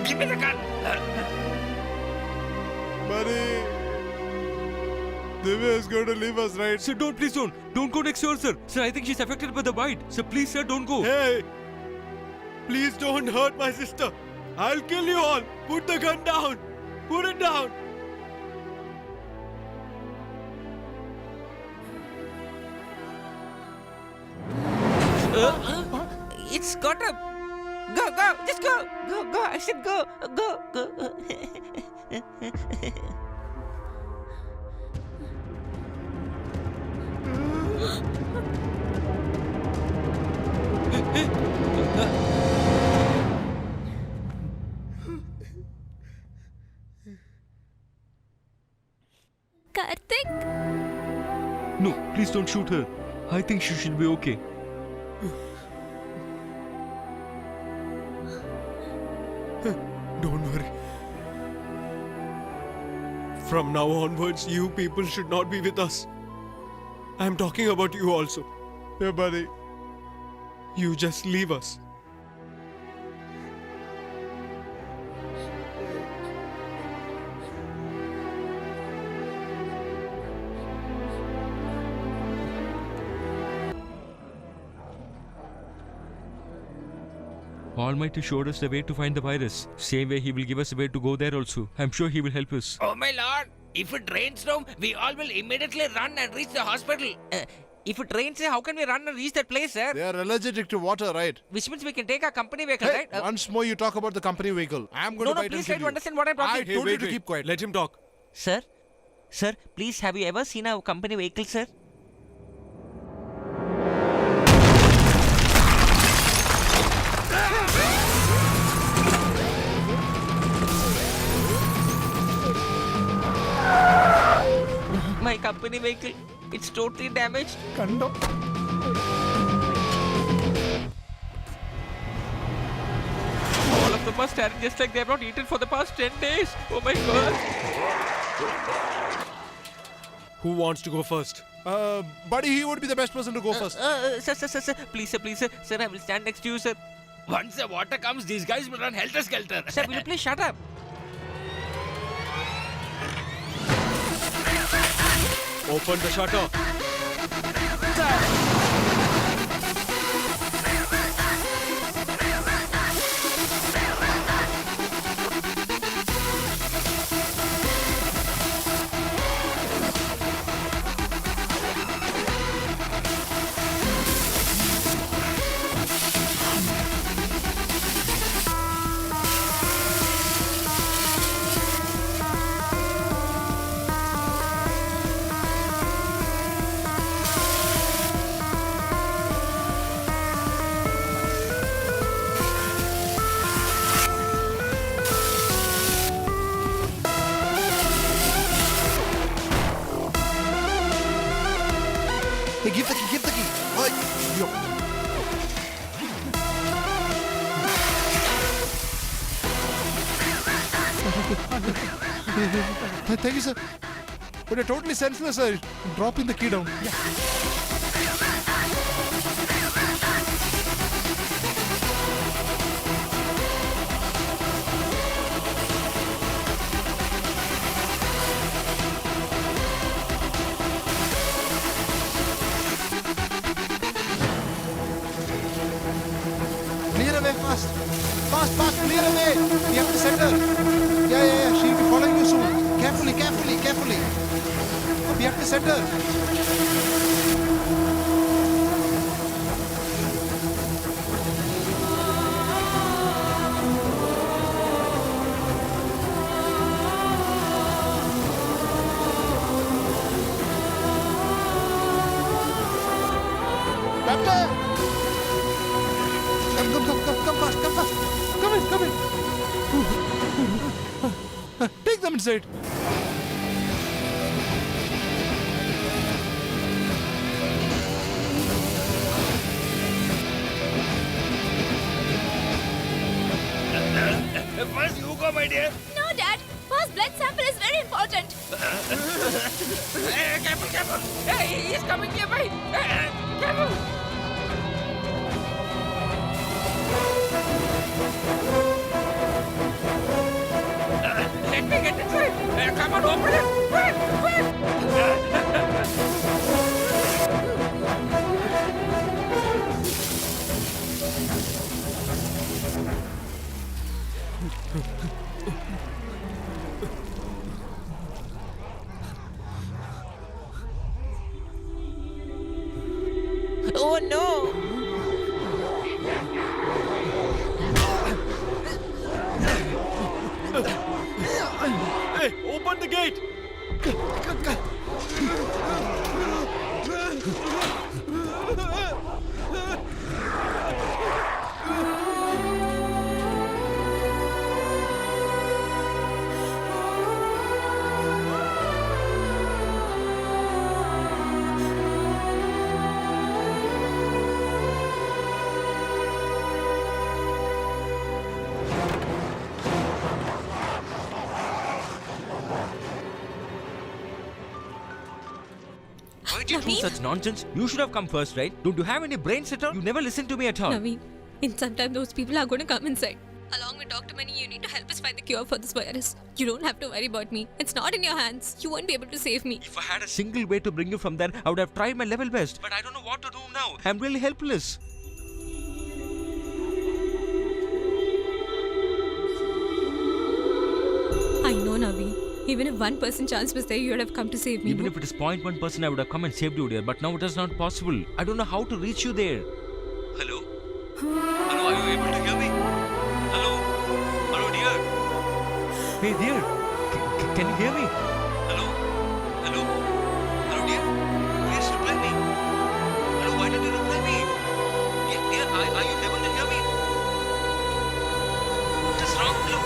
Give me the gun. Buddy. Divya is going to leave us, right? Sir, don't, please don't. Don't go next door, sir. Sir, I think she's affected by the bite. Sir, please, sir, don't go. Hey! Please don't hurt my sister. I'll kill you all. Put the gun down. Put it down. It's got up. Go, go, just go. Go, go. I said go, go, go. Karthik. No, please don't shoot her. I think she should be okay. Don't worry. From now onwards, you people should not be with us. I'm talking about you also. Yeah, buddy. You just leave us. Almighty showed us the way to find the virus. Same way He will give us a way to go there also. I'm sure He will help us. Oh my lord! If it rains now, we all will immediately run and reach the hospital. If it rains, how can we run and reach that place, sir? They are allergic to water, right? Which means we can take our company vehicle, Hey, right? once more you talk about the company vehicle. I'm going No, to no, bite please and try kill to you. understand what I'm talking. I told you to keep quiet. Let him talk. Sir, please, have you ever seen a company vehicle, sir? My company vehicle, it's totally damaged. All of them are staring just like they have not eaten for the past 10 days. Oh my god. Who wants to go first? Buddy, he would be the best person to go first. Sir, please, sir, I will stand next to you, sir. Once the water comes, these guys will run helter-skelter. Sir, will you please shut up? Open the shutter. Hey, give the key. Oi, yo. Thank you, sir. But you're totally senseless, sir. Dropping the key down. Clear away fast. Fast, clear away. We have to send her. Yeah. She'll be following you soon. Carefully. We have to send her. Doctor! Come fast. Come in. Take them inside. First you go, my dear. No, Dad. First blood sample is very important. Careful. Hey, he's coming nearby. Careful. Let me get inside. Come on, open it. Quick. Oh no! Hey, open the gate. Why did you do Naveen? such nonsense? You should have come first, right? Don't you have any brains at all? You never listen to me at all. Naveen, in some time those people are going to come inside. Along with Dr. Mani, you need to help us find the cure for this virus. You don't have to worry about me. It's not in your hands. You won't be able to save me. If I had a single way to bring you from there, I would have tried my level best. But I don't know what to do now. I'm really helpless. I know, Naveen. Even if 1% chance was there, you would have come to save me. Even no? if it is 0.1%, I would have come and saved you, dear. But now it is not possible. I don't know how to reach you there. Hello? Hello, are you able to hear me? Hello? Hello, dear? Hey, dear. Can you hear me? Hello? Hello? Hello, dear? Please reply me. Hello, why don't you reply me? Dear, are you able to hear me? What is wrong? Hello?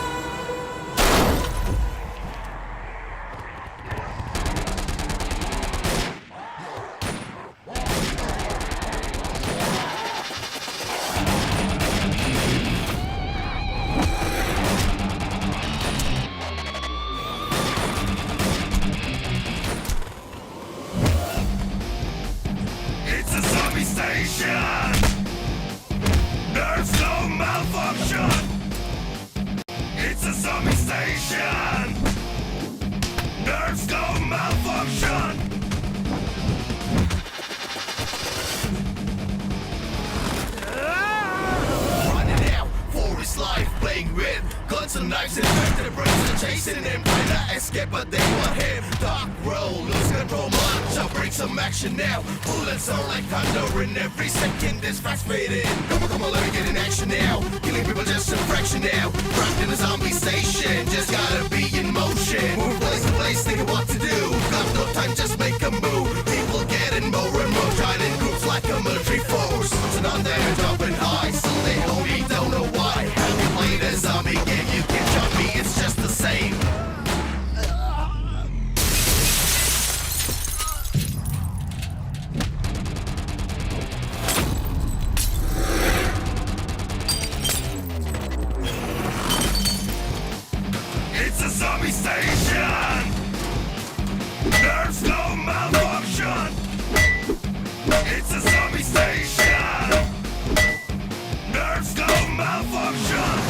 It's a zombie station. There's no malfunction. It's a zombie station. There's no malfunction. Running out for his life, playing with guns and knives and vertebrates and chasing him, trying to escape, but they want him. Dark roll, lose control, march, I'll bring some action now. Bullets sound like thunder, in every second is fast fading. Come on, let me get in action now. Killing people just a fraction now. Trapped in a zombie station, just gotta be in motion. Move place to place, thinking what to do. Got no time, just make a move. People getting more and more, giant groups like a military force. So on there, jumping high, so they hold me, don't know why. Have you played a zombie game? You can jump me, it's just the same. It's a zombie station. There's no malfunction. It's a zombie station. There's no malfunction.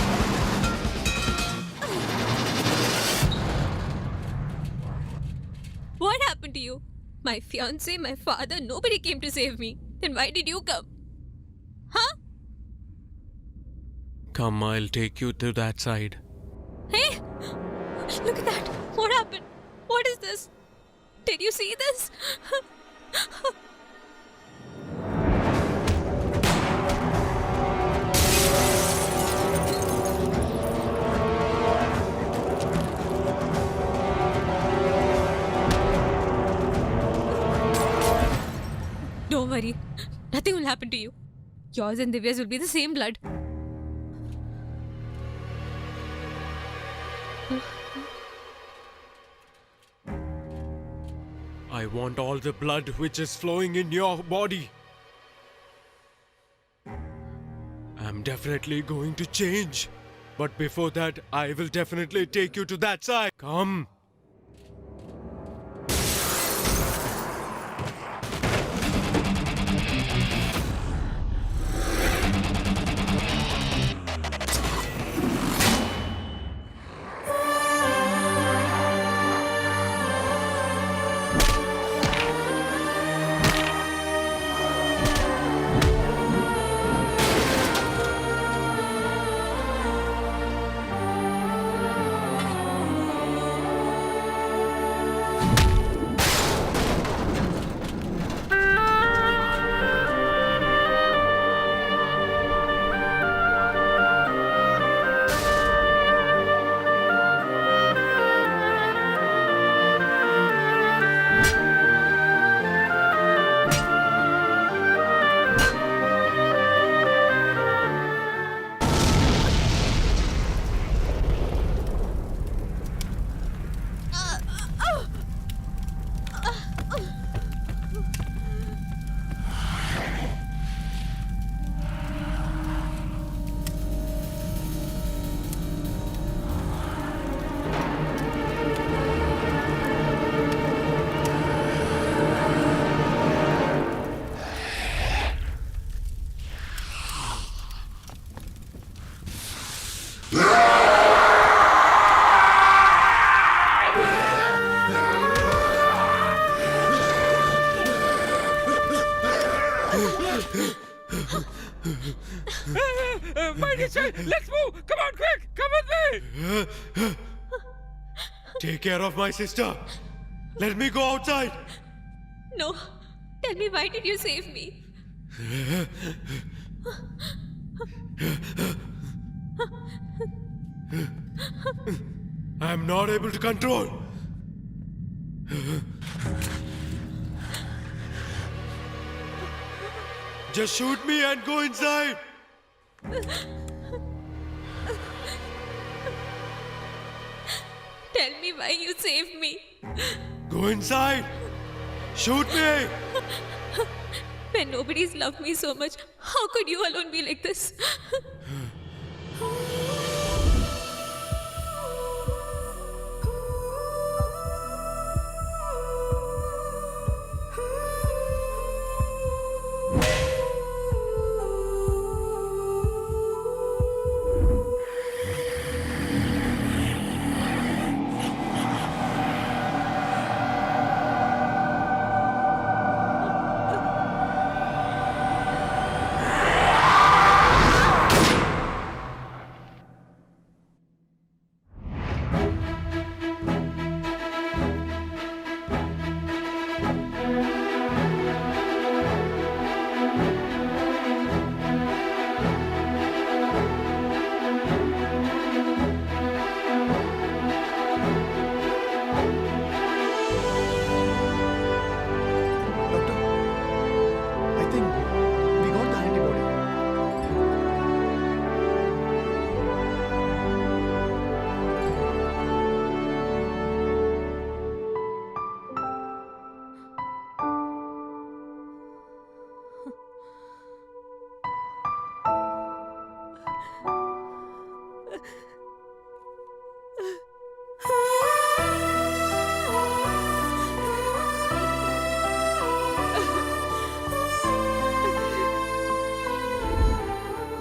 What happened to you? My fiance, my father, nobody came to save me. Then why did you come? Huh? Come, I'll take you to that side. Hey! Look at that! What happened? What is this? Did you see this? Don't worry. Nothing will happen to you. Yours and Divya's will be the same blood. I want all the blood which is flowing in your body. I'm definitely going to change. But before that, I will definitely take you to that side. Come. My teacher, let's move. Come on, quick. Come with me. Take care of my sister. Let me go outside. No. Tell me, why did you save me? I'm not able to control. Just shoot me and go inside. Tell me why you saved me. Go inside. Shoot me. When nobody's loved me so much, how could you alone be like this?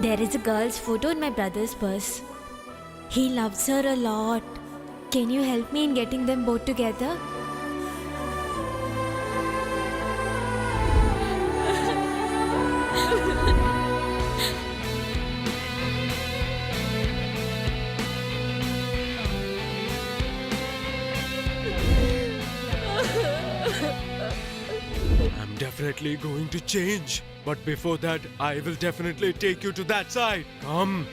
There is a girl's photo in my brother's purse. He loves her a lot. Can you help me in getting them both together? I'm definitely going to change. But before that, I will definitely take you to that side. Come.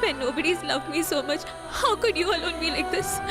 When nobody's loved me so much, how could you alone be like this?